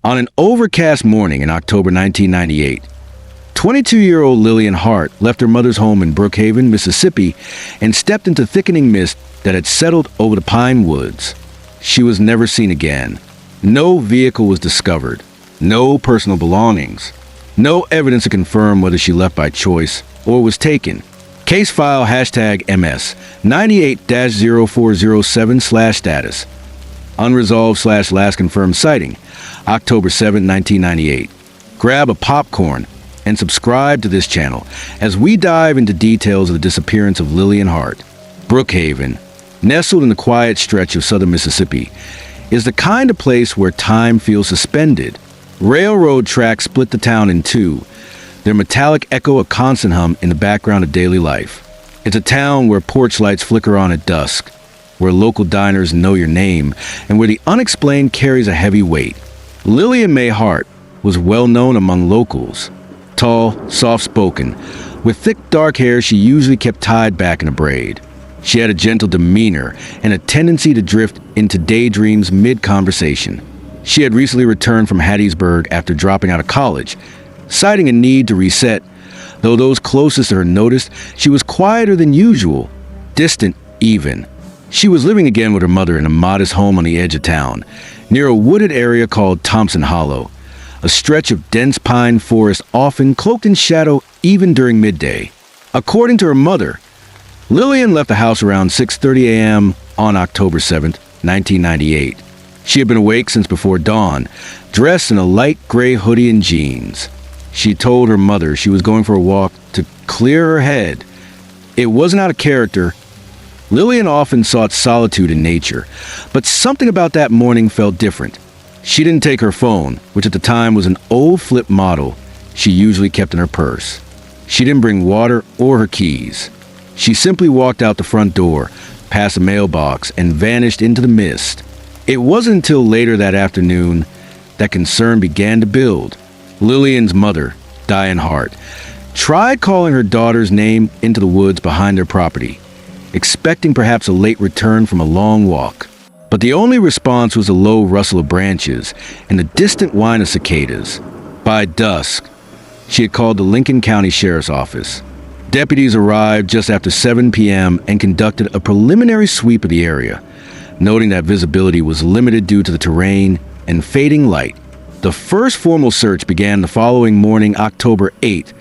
On an overcast morning in October 1998, 22-year-old Lillian Hart left her mother's home in Brookhaven, Mississippi, and stepped into thickening mist that had settled over the pine woods. She was never seen again. No vehicle was discovered, no personal belongings, no evidence to confirm whether she left by choice or was taken. Case file #MS 98-0407/status. Unresolved/last confirmed sighting, October 7, 1998. Grab a popcorn and subscribe to this channel as we dive into details of the disappearance of Lillian Hart. Brookhaven, nestled in the quiet stretch of southern Mississippi, is the kind of place where time feels suspended. Railroad tracks split the town in two, their metallic echo a constant hum in the background of daily life. It's a town where porch lights flicker on at dusk, where local diners know your name, and where the unexplained carries a heavy weight. Lillian May Hart was well known among locals. Tall, soft-spoken, with thick dark hair she usually kept tied back in a braid. She had a gentle demeanor and a tendency to drift into daydreams mid-conversation. She had recently returned from Hattiesburg after dropping out of college, citing a need to reset. Though those closest to her noticed she was quieter than usual, distant even. She was living again with her mother in a modest home on the edge of town, near a wooded area called Thompson Hollow, a stretch of dense pine forest often cloaked in shadow even during midday. According to her mother, Lillian left the house around 6:30 a.m. on October 7, 1998. She had been awake since before dawn, dressed in a light gray hoodie and jeans. She told her mother she was going for a walk to clear her head. It wasn't out of character. Lillian often sought solitude in nature, but something about that morning felt different. She didn't take her phone, which at the time was an old flip model she usually kept in her purse. She didn't bring water or her keys. She simply walked out the front door, past a mailbox, and vanished into the mist. It wasn't until later that afternoon that concern began to build. Lillian's mother, Diane Hart, tried calling her daughter's name into the woods behind their property, expecting perhaps a late return from a long walk. But the only response was a low rustle of branches and the distant whine of cicadas. By dusk, she had called the Lincoln County Sheriff's Office. Deputies arrived just after 7 p.m. and conducted a preliminary sweep of the area, noting that visibility was limited due to the terrain and fading light. The first formal search began the following morning, October 8,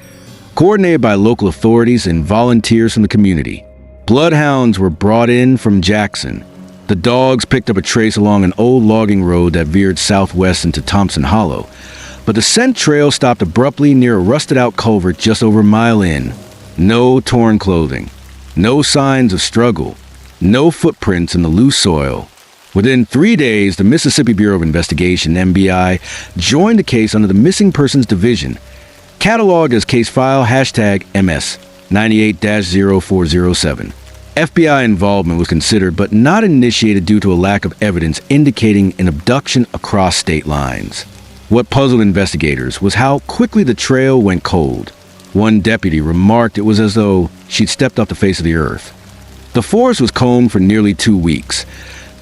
coordinated by local authorities and volunteers from the community. Bloodhounds were brought in from Jackson. The dogs picked up a trace along an old logging road that veered southwest into Thompson Hollow, but the scent trail stopped abruptly near a rusted-out culvert just over a mile in. No torn clothing, no signs of struggle, no footprints in the loose soil. Within 3 days, the Mississippi Bureau of Investigation, MBI, joined the case under the Missing Persons Division, cataloged as case file #MS 98-0407. FBI involvement was considered but not initiated due to a lack of evidence indicating an abduction across state lines. What puzzled investigators was how quickly the trail went cold. One deputy remarked it was as though she'd stepped off the face of the earth. The forest was combed for nearly 2 weeks.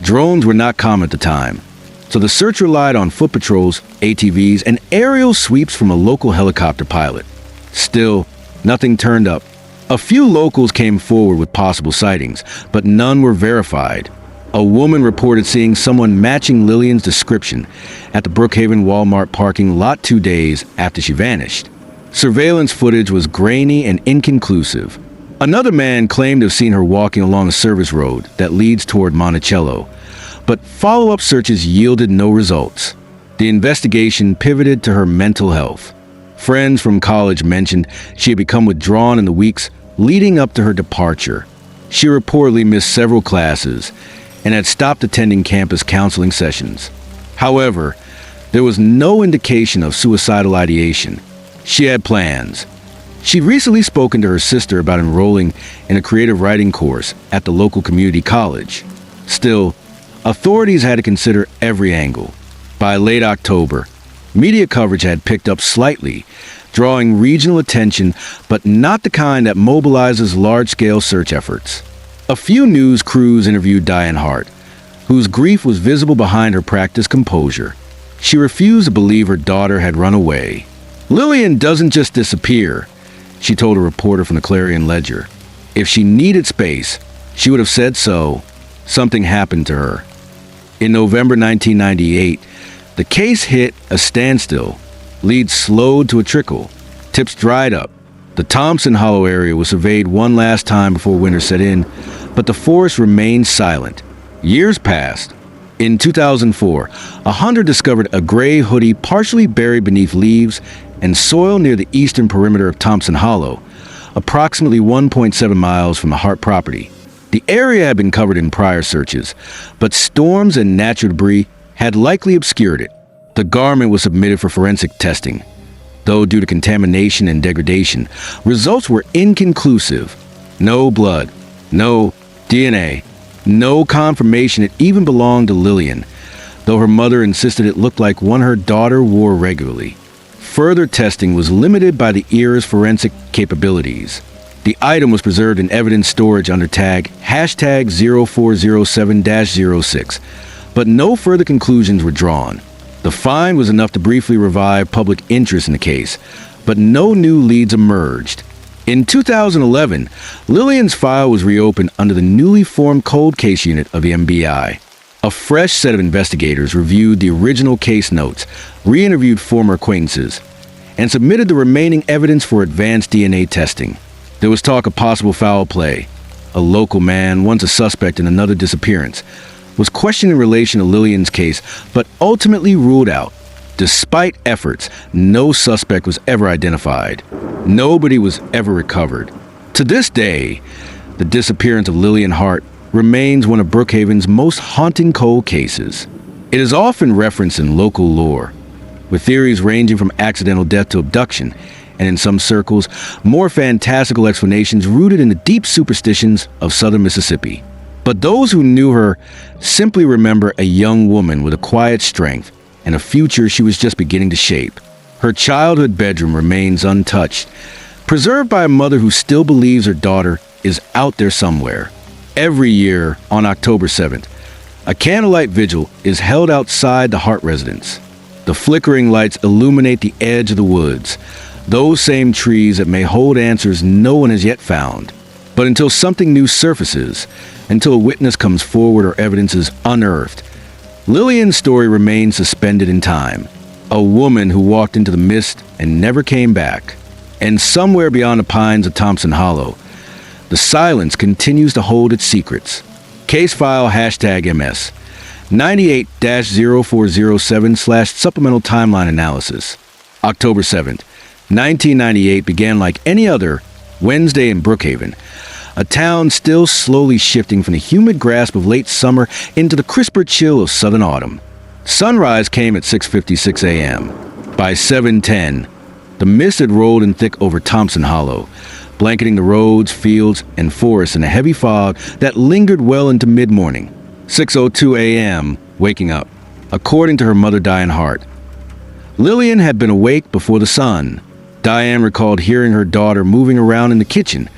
Drones were not common at the time, so the search relied on foot patrols, ATVs, and aerial sweeps from a local helicopter pilot. Still, nothing turned up. A few locals came forward with possible sightings, but none were verified. A woman reported seeing someone matching Lillian's description at the Brookhaven Walmart parking lot 2 days after she vanished. Surveillance footage was grainy and inconclusive. Another man claimed to have seen her walking along a service road that leads toward Monticello, but follow-up searches yielded no results. The investigation pivoted to her mental health. Friends from college mentioned she had become withdrawn in the weeks leading up to her departure. She reportedly missed several classes and had stopped attending campus counseling sessions. However, there was no indication of suicidal ideation. She had plans. She'd recently spoken to her sister about enrolling in a creative writing course at the local community college. Still, authorities had to consider every angle. By late October, media coverage had picked up slightly, drawing regional attention, but not the kind that mobilizes large-scale search efforts. A few news crews interviewed Diane Hart, whose grief was visible behind her practiced composure. She refused to believe her daughter had run away. "Lillian doesn't just disappear," she told a reporter from the Clarion Ledger. "If she needed space, she would have said so. Something happened to her." In November 1998, the case hit a standstill. Leads slowed to a trickle. Tips dried up. The Thompson Hollow area was surveyed one last time before winter set in, but the forest remained silent. Years passed. In 2004, a hunter discovered a gray hoodie partially buried beneath leaves and soil near the eastern perimeter of Thompson Hollow, approximately 1.7 miles from the Hart property. The area had been covered in prior searches, but storms and natural debris had likely obscured it. The garment was submitted for forensic testing. Though due to contamination and degradation, results were inconclusive. No blood, no DNA, no confirmation it even belonged to Lillian, though her mother insisted it looked like one her daughter wore regularly. Further testing was limited by the era's forensic capabilities. The item was preserved in evidence storage under tag #0407-06, but no further conclusions were drawn. The find was enough to briefly revive public interest in the case, but no new leads emerged. In 2011, Lillian's file was reopened under the newly formed Cold Case Unit of the FBI. A fresh set of investigators reviewed the original case notes, re-interviewed former acquaintances, and submitted the remaining evidence for advanced DNA testing. There was talk of possible foul play. A local man, once a suspect in another disappearance, was questioned in relation to Lillian's case, but ultimately ruled out. Despite efforts, no suspect was ever identified. Nobody was ever recovered. To this day, the disappearance of Lillian Hart remains one of Brookhaven's most haunting cold cases. It is often referenced in local lore, with theories ranging from accidental death to abduction, and in some circles, more fantastical explanations rooted in the deep superstitions of southern Mississippi. But those who knew her simply remember a young woman with a quiet strength and a future she was just beginning to shape. Her childhood bedroom remains untouched, preserved by a mother who still believes her daughter is out there somewhere. Every year, on October 7th, a candlelight vigil is held outside the Hart residence. The flickering lights illuminate the edge of the woods, those same trees that may hold answers no one has yet found. But until something new surfaces, until a witness comes forward or evidence is unearthed, Lillian's story remains suspended in time. A woman who walked into the mist and never came back. And somewhere beyond the pines of Thompson Hollow, the silence continues to hold its secrets. Case file #MS 98-0407/supplemental timeline analysis. October 7th, 1998 began like any other Wednesday in Brookhaven, a town still slowly shifting from the humid grasp of late summer into the crisper chill of southern autumn. Sunrise came at 6:56 a.m. By 7:10, the mist had rolled in thick over Thompson Hollow, blanketing the roads, fields, and forests in a heavy fog that lingered well into mid-morning. 6:02 a.m., waking up, according to her mother Diane Hart. Lillian had been awake before the sun. Diane recalled hearing her daughter moving around in the kitchen,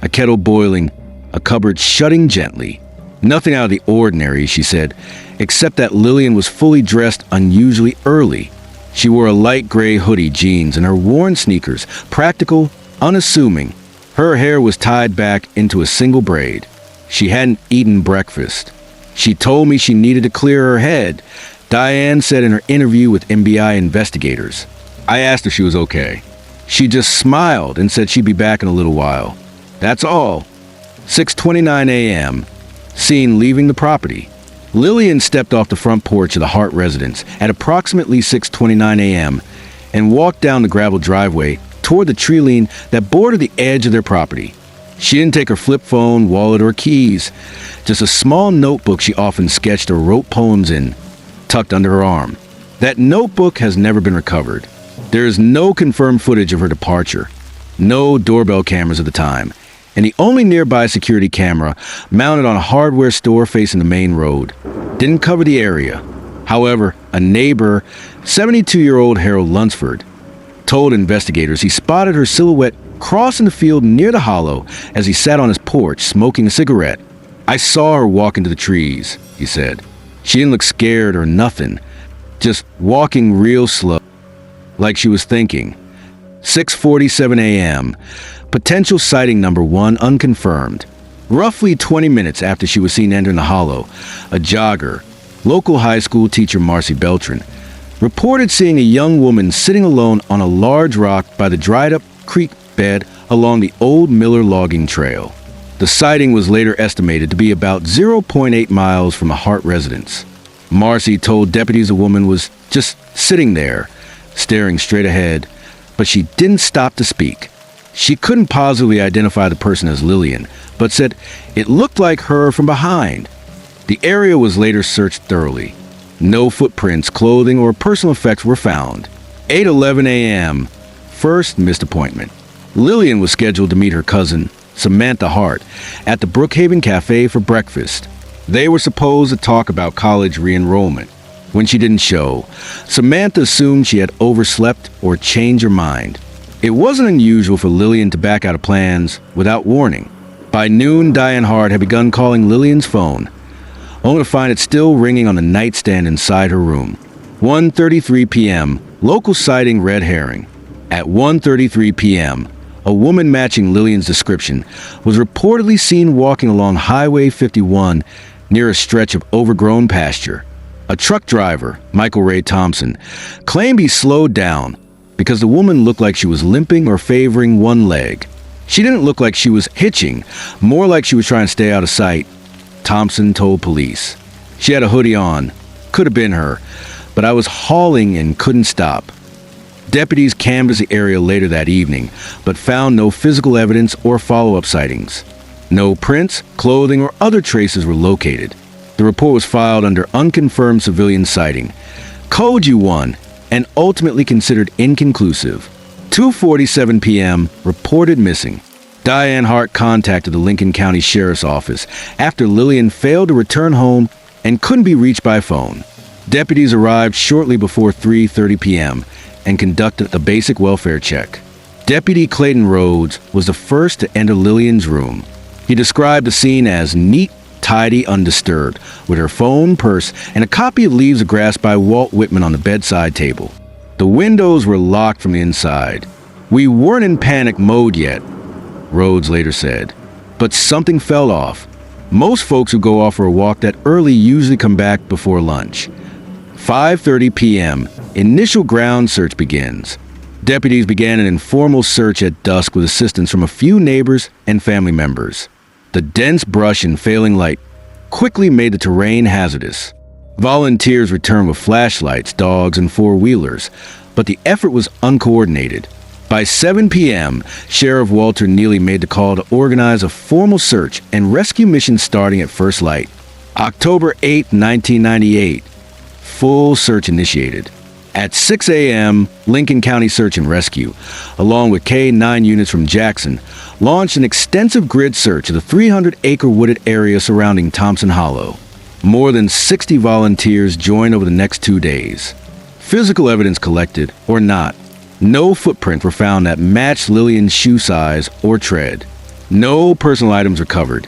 a kettle boiling, a cupboard shutting gently. Nothing out of the ordinary, she said, except that Lillian was fully dressed unusually early. She wore a light gray hoodie, jeans, and her worn sneakers, practical, unassuming. Her hair was tied back into a single braid. She hadn't eaten breakfast. She told me she needed to clear her head, Diane said in her interview with MBI investigators. I asked if she was okay. She just smiled and said she'd be back in a little while. That's all. 6:29 a.m. Seen leaving the property. Lillian stepped off the front porch of the Hart residence at approximately 6:29 a.m. and walked down the gravel driveway toward the tree line that bordered the edge of their property. She didn't take her flip phone, wallet, or keys, just a small notebook she often sketched or wrote poems in, tucked under her arm. That notebook has never been recovered. There is no confirmed footage of her departure, no doorbell cameras at the time, and the only nearby security camera, mounted on a hardware store facing the main road, didn't cover the area. However, a neighbor, 72-year-old Harold Lunsford, told investigators he spotted her silhouette crossing the field near the hollow as he sat on his porch smoking a cigarette. I saw her walk into the trees, he said. She didn't look scared or nothing, just walking real slow, like she was thinking. 6:47 a.m. Potential sighting number 1 unconfirmed. Roughly 20 minutes after she was seen entering the hollow, a jogger, local high school teacher Marcy Beltran, reported seeing a young woman sitting alone on a large rock by the dried-up creek bed along the old Miller logging trail. The sighting was later estimated to be about 0.8 miles from a Hart residence. Marcy told deputies the woman was just sitting there, staring straight ahead, but she didn't stop to speak. She couldn't positively identify the person as Lillian, but said it looked like her from behind. The area was later searched thoroughly. No footprints, clothing, or personal effects were found. 8:11 a.m. First missed appointment. Lillian was scheduled to meet her cousin, Samantha Hart, at the Brookhaven Cafe for breakfast. They were supposed to talk about college re-enrollment. When she didn't show, Samantha assumed she had overslept or changed her mind. It wasn't unusual for Lillian to back out of plans without warning. By noon, Diane Hart had begun calling Lillian's phone, only to find it still ringing on the nightstand inside her room. 1:33 p.m., local sighting red herring. At 1:33 p.m., a woman matching Lillian's description was reportedly seen walking along Highway 51 near a stretch of overgrown pasture. A truck driver, Michael Ray Thompson, claimed he slowed down because the woman looked like she was limping or favoring one leg. She didn't look like she was hitching, more like she was trying to stay out of sight, Thompson told police. She had a hoodie on. Could have been her, but I was hauling and couldn't stop. Deputies canvassed the area later that evening, but found no physical evidence or follow-up sightings. No prints, clothing, or other traces were located. The report was filed under unconfirmed civilian sighting, Code U1, and ultimately considered inconclusive. 2:47 p.m., reported missing. Diane Hart contacted the Lincoln County Sheriff's Office after Lillian failed to return home and couldn't be reached by phone. Deputies arrived shortly before 3:30 p.m. and conducted a basic welfare check. Deputy Clayton Rhodes was the first to enter Lillian's room. He described the scene as neat, tidy, undisturbed, with her phone, purse, and a copy of Leaves of Grass by Walt Whitman on the bedside table. The windows were locked from the inside. We weren't in panic mode yet, Rhodes later said, but something fell off. Most folks who go off for a walk that early usually come back before lunch. 5:30 p.m., initial ground search begins. Deputies began an informal search at dusk with assistance from a few neighbors and family members. The dense brush and failing light quickly made the terrain hazardous. Volunteers returned with flashlights, dogs, and four-wheelers, but the effort was uncoordinated. By 7 p.m., Sheriff Walter Neely made the call to organize a formal search and rescue mission starting at first light. October 8, 1998, full search initiated. At 6 a.m., Lincoln County Search and Rescue, along with K-9 units from Jackson, launched an extensive grid search of the 300-acre wooded area surrounding Thompson Hollow. More than 60 volunteers joined over the next 2 days. Physical evidence collected, or not. No footprints were found that matched Lillian's shoe size or tread. No personal items recovered.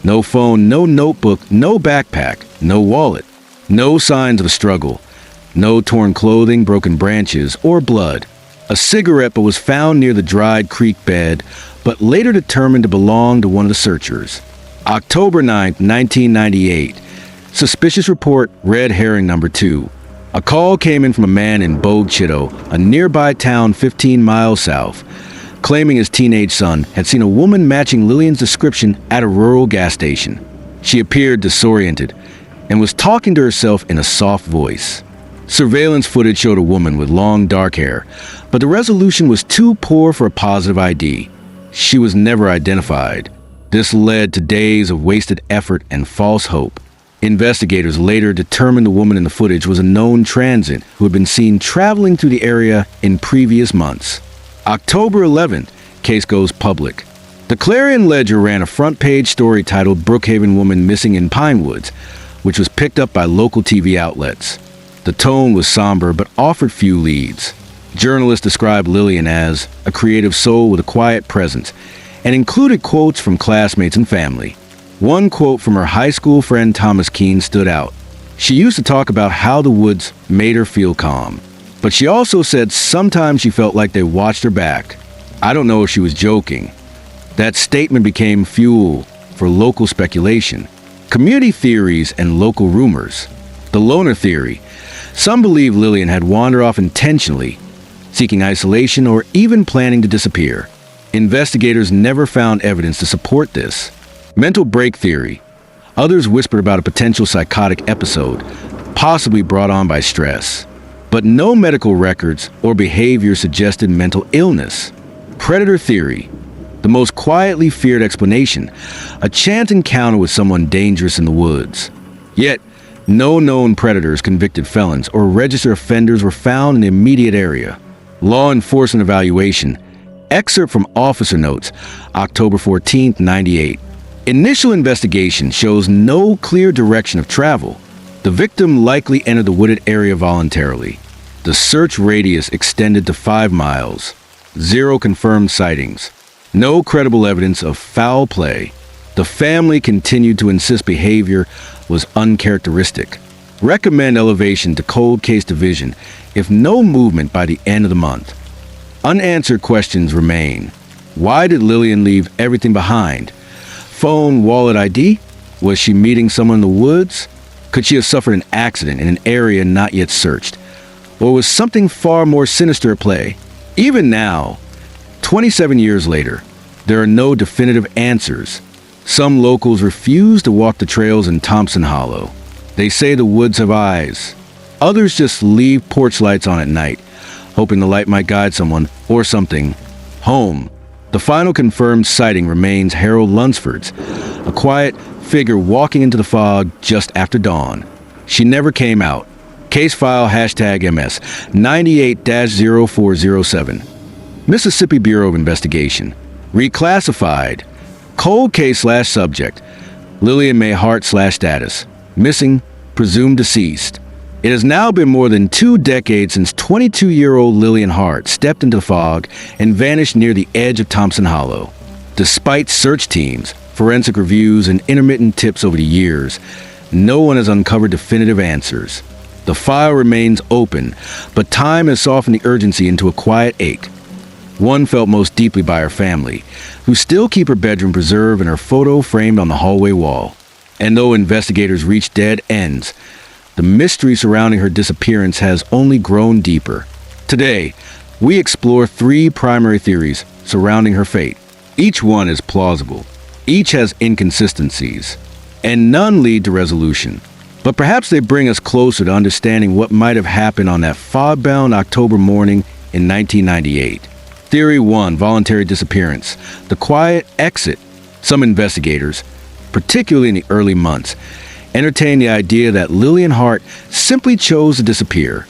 No phone, no notebook, no backpack, no wallet. No signs of a struggle. No torn clothing, broken branches, or blood. A cigarette was found near the dried creek bed, but later determined to belong to one of the searchers. October 9, 1998. Suspicious report, red herring number 2. A call came in from a man in Bogue Chitto, a nearby town 15 miles south, claiming his teenage son had seen a woman matching Lillian's description at a rural gas station. She appeared disoriented and was talking to herself in a soft voice. Surveillance footage showed a woman with long dark hair, but the resolution was too poor for a positive ID. She was never identified. This led to days of wasted effort and false hope. Investigators later determined the woman in the footage was a known transit who had been seen traveling through the area in previous months. October 11th, case goes public. The Clarion Ledger ran a front-page story titled "Brookhaven Woman Missing in Pine Woods," which was picked up by local TV outlets. The tone was somber but offered few leads. Journalists described Lillian as a creative soul with a quiet presence and included quotes from classmates and family. One quote from her high school friend Thomas Keene stood out. She used to talk about how the woods made her feel calm, but she also said sometimes she felt like they watched her back. I don't know if she was joking. That statement became fuel for local speculation, community theories, and local rumors. The loner theory. Some believe Lillian had wandered off intentionally, seeking isolation or even planning to disappear. Investigators never found evidence to support this. Mental break theory. Others whispered about a potential psychotic episode, possibly brought on by stress. But no medical records or behavior suggested mental illness. Predator theory. The most quietly feared explanation. A chance encounter with someone dangerous in the woods. Yet, no known predators, convicted felons, or registered offenders were found in the immediate area. Law enforcement evaluation. Excerpt from officer notes, October 14, 98. Initial investigation shows no clear direction of travel. The victim likely entered the wooded area voluntarily. The search radius extended to 5 miles. 0 confirmed sightings. No credible evidence of foul play. The family continued to insist behavior was uncharacteristic. Recommend elevation to cold case division if no movement by the end of the month. Unanswered questions remain. Why did Lillian leave everything behind? Phone, wallet, ID? Was she meeting someone in the woods? Could she have suffered an accident in an area not yet searched? Or was something far more sinister at play? Even now, 27 years later, there are no definitive answers. Some locals refuse to walk the trails in Thompson Hollow. They say the woods have eyes. Others just leave porch lights on at night, hoping the light might guide someone or something home. The final confirmed sighting remains Harold Lunsford's, a quiet figure walking into the fog just after dawn. She never came out. Case file #MS 98-0407. Mississippi Bureau of Investigation. Reclassified. Cold case/subject. Lillian May Hart/status. Missing, presumed deceased. It has now been more than 2 decades since 22-year-old Lillian Hart stepped into the fog and vanished near the edge of Thompson Hollow. Despite search teams, forensic reviews, and intermittent tips over the years, no one has uncovered definitive answers. The file remains open, but time has softened the urgency into a quiet ache. One felt most deeply by her family, who still keep her bedroom preserved and her photo framed on the hallway wall. And though investigators reach dead ends, the mystery surrounding her disappearance has only grown deeper. Today, we explore 3 primary theories surrounding her fate. Each one is plausible, each has inconsistencies, and none lead to resolution. But perhaps they bring us closer to understanding what might have happened on that fog-bound October morning in 1998. Theory 1, voluntary disappearance. The quiet exit. Some investigators, particularly in the early months, entertained the idea that Lillian Hart simply chose to disappear,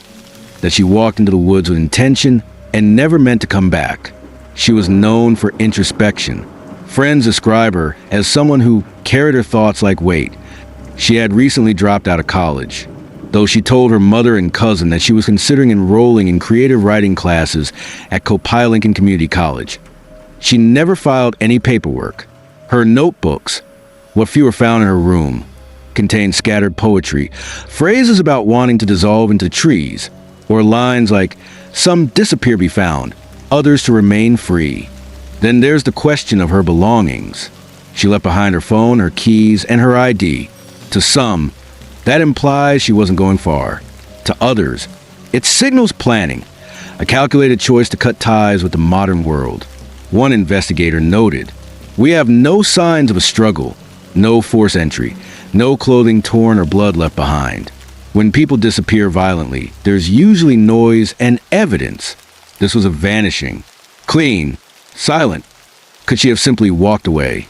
that she walked into the woods with intention and never meant to come back. She was known for introspection. Friends describe her as someone who carried her thoughts like weight. She had recently dropped out of college, though she told her mother and cousin that she was considering enrolling in creative writing classes at Copialincoln Community College. She never filed any paperwork. Her notebooks, what few were found in her room, contained scattered poetry, phrases about wanting to dissolve into trees, or lines like, "Some disappear be found, others to remain free." Then there's the question of her belongings. She left behind her phone, her keys, and her ID. To some, that implies she wasn't going far. To others, it signals planning, a calculated choice to cut ties with the modern world. One investigator noted, "We have no signs of a struggle, no forced entry, no clothing torn or blood left behind. When people disappear violently, there's usually noise and evidence. This was a vanishing. Clean. Silent. Could she have simply walked away,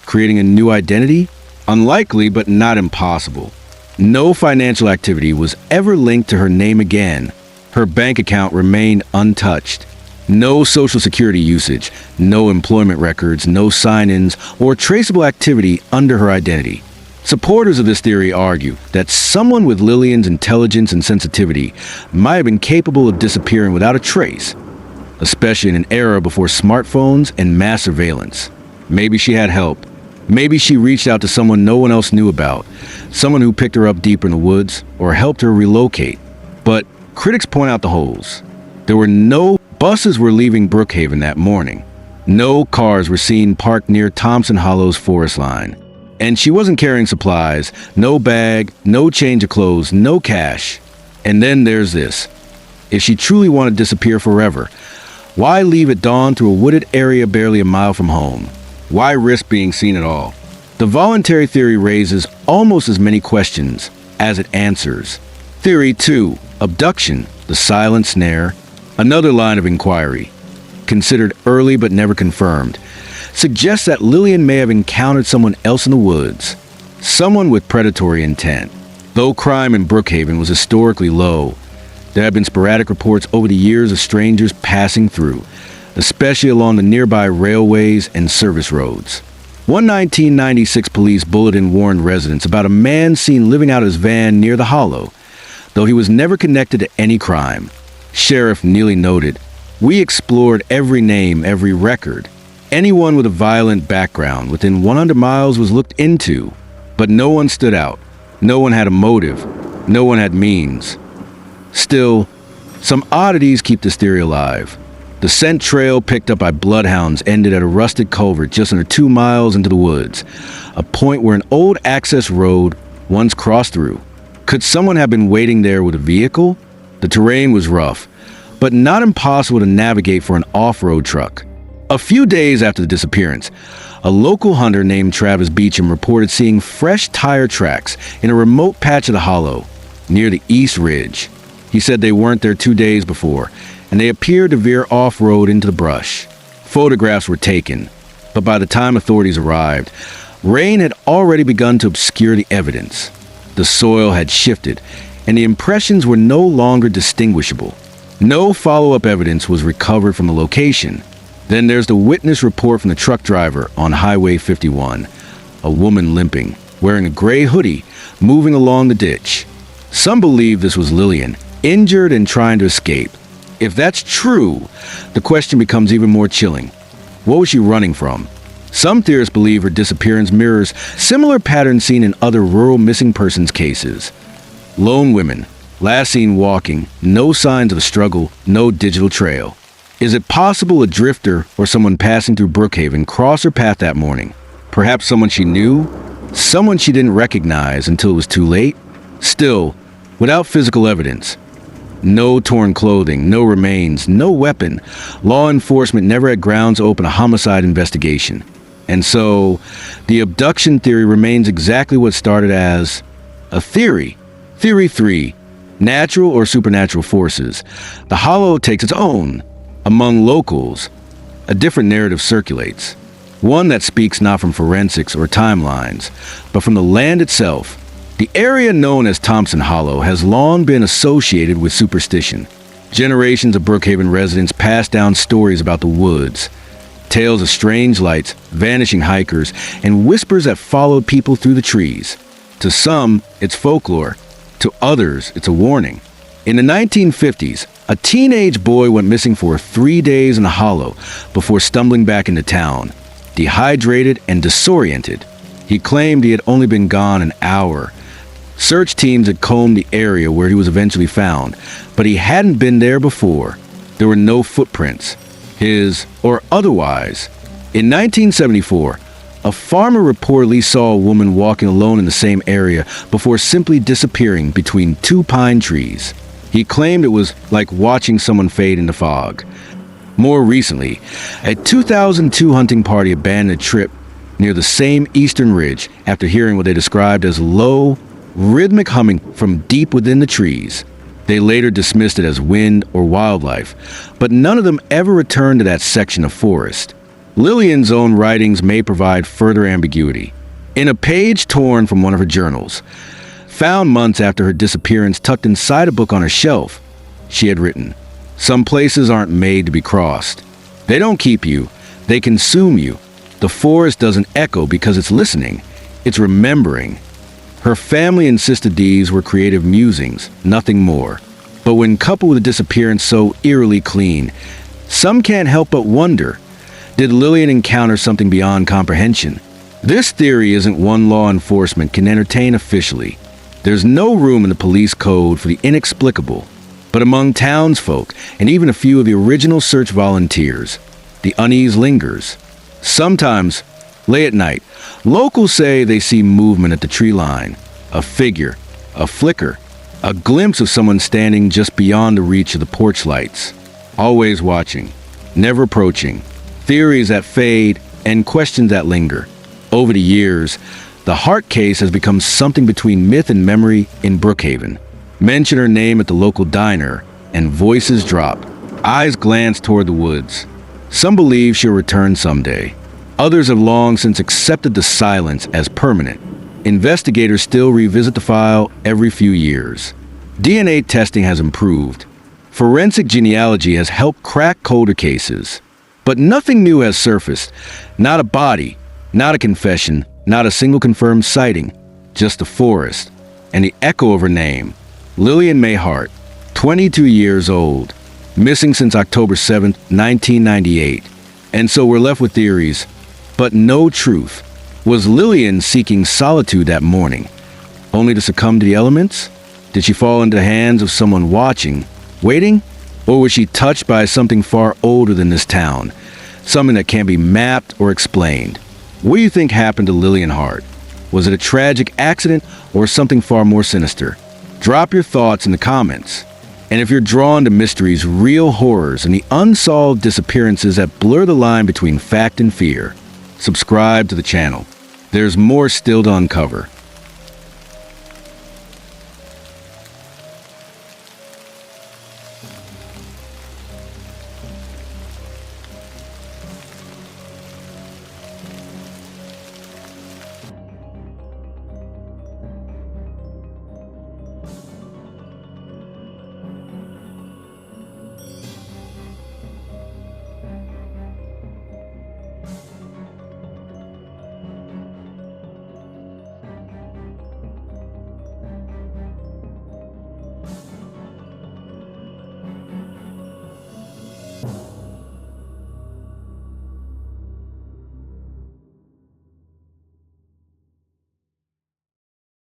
creating a new identity? Unlikely, but not impossible. No financial activity was ever linked to her name again. Her bank account remained untouched. No social security usage, no employment records, no sign-ins, or traceable activity under her identity. Supporters of this theory argue that someone with Lillian's intelligence and sensitivity might have been capable of disappearing without a trace, especially in an era before smartphones and mass surveillance. Maybe she had help. Maybe she reached out to someone no one else knew about, someone who picked her up deeper in the woods or helped her relocate. But critics point out the holes. There were no buses were leaving Brookhaven that morning. No cars were seen parked near Thompson Hollow's forest line. And she wasn't carrying supplies, no bag, no change of clothes, no cash. And then there's this. If she truly wanted to disappear forever, why leave at dawn through a wooded area barely a mile from home? Why risk being seen at all? The voluntary theory raises almost as many questions as it answers. Theory 2, abduction, the silent snare, another line of inquiry, considered early but never confirmed, suggests that Lillian may have encountered someone else in the woods, someone with predatory intent. Though crime in Brookhaven was historically low, there have been sporadic reports over the years of strangers passing through, especially along the nearby railways and service roads. One 1996 police bulletin warned residents about a man seen living out his van near the hollow, though he was never connected to any crime. Sheriff Neely noted, "We explored every name, every record. Anyone with a violent background within 100 miles was looked into, but no one stood out. No one had a motive. No one had means." Still, some oddities keep this theory alive. The scent trail picked up by bloodhounds ended at a rusted culvert just under 2 miles into the woods, a point where an old access road once crossed through. Could someone have been waiting there with a vehicle? The terrain was rough, but not impossible to navigate for an off-road truck. A few days after the disappearance, a local hunter named Travis Beecham reported seeing fresh tire tracks in a remote patch of the hollow, near the East Ridge. He said they weren't there 2 days before, and they appeared to veer off-road into the brush. Photographs were taken, but by the time authorities arrived, rain had already begun to obscure the evidence. The soil had shifted, and the impressions were no longer distinguishable. No follow-up evidence was recovered from the location. Then there's the witness report from the truck driver on Highway 51, a woman limping, wearing a gray hoodie, moving along the ditch. Some believe this was Lillian, injured and trying to escape. If that's true, the question becomes even more chilling. What was she running from? Some theorists believe her disappearance mirrors similar patterns seen in other rural missing persons cases. Lone women, last seen walking, no signs of a struggle, no digital trail. Is it possible a drifter or someone passing through Brookhaven crossed her path that morning? Perhaps someone she knew? Someone she didn't recognize until it was too late? Still, without physical evidence, no torn clothing, no remains, no weapon, law enforcement never had grounds to open a homicide investigation. And so, the abduction theory remains exactly what started as a theory. Theory 3, natural or supernatural forces. The hollow takes its own. Among locals, a different narrative circulates. One that speaks not from forensics or timelines, but from the land itself. The area known as Thompson Hollow has long been associated with superstition. Generations of Brookhaven residents passed down stories about the woods, tales of strange lights, vanishing hikers, and whispers that followed people through the trees. To some, it's folklore. To others, it's a warning. In the 1950s, a teenage boy went missing for 3 days in the hollow before stumbling back into town, dehydrated and disoriented. He claimed he had only been gone an hour. Search teams had combed the area where he was eventually found, but he hadn't been there before. There were no footprints, his or otherwise. In 1974, a farmer reportedly saw a woman walking alone in the same area before simply disappearing between 2 pine trees. He claimed it was like watching someone fade into fog. More recently, a 2002 hunting party abandoned a trip near the same eastern ridge after hearing what they described as low, rhythmic humming from deep within the trees. They later dismissed it as wind or wildlife, but none of them ever returned to that section of forest. Lillian's own writings may provide further ambiguity. In a page torn from one of her journals, found months after her disappearance tucked inside a book on her shelf, she had written, "Some places aren't made to be crossed. They don't keep you, they consume you. The forest doesn't echo because it's listening, it's remembering." Her family insisted these were creative musings, nothing more. But when coupled with a disappearance so eerily clean, some can't help but wonder, did Lillian encounter something beyond comprehension? This theory isn't one law enforcement can entertain officially. There's no room in the police code for the inexplicable. But among townsfolk, and even a few of the original search volunteers, the unease lingers. Sometimes, late at night, locals say they see movement at the tree line, a figure, a flicker, a glimpse of someone standing just beyond the reach of the porch lights, always watching, never approaching, theories that fade and questions that linger. Over the years, the Hart case has become something between myth and memory in Brookhaven. Mention her name at the local diner, and voices drop. Eyes glance toward the woods. Some believe she'll return someday. Others have long since accepted the silence as permanent. Investigators still revisit the file every few years. DNA testing has improved. Forensic genealogy has helped crack colder cases. But nothing new has surfaced. Not a body, not a confession, not a single confirmed sighting. Just a forest. And the echo of her name. Lillian Hart, 22 years old, missing since October 7, 1998. And so we're left with theories, but no truth. Was Lillian seeking solitude that morning, only to succumb to the elements? Did she fall into the hands of someone watching, waiting? Or was she touched by something far older than this town, something that can't be mapped or explained? What do you think happened to Lillian Hart? Was it a tragic accident or something far more sinister? Drop your thoughts in the comments. And if you're drawn to mysteries, real horrors, and the unsolved disappearances that blur the line between fact and fear, subscribe to the channel. There's more still to uncover.